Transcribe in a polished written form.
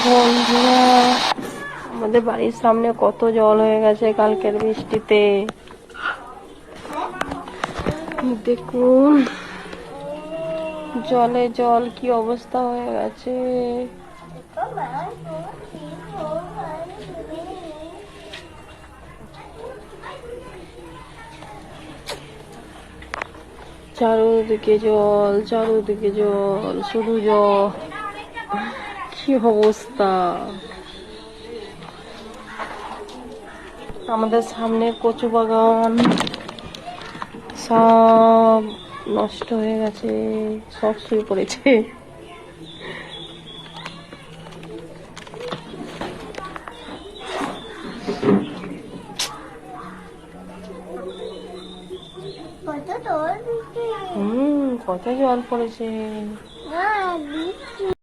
বন্ধুরা, আমাদের বাড়ির সামনে কত জল হয়ে গেছে কালকের বৃষ্টিতে। দেখুন জলে জল, কি অবস্থা হয়ে গেছে। চারোদিকে জল, চারোদিকে জল, শুধু জল, কি অবস্থা। আমাদের সামনে কচু বাগান সব নষ্ট হয়ে গেছে, সব শুয়ে পড়েছে। কত জল পড়েছে।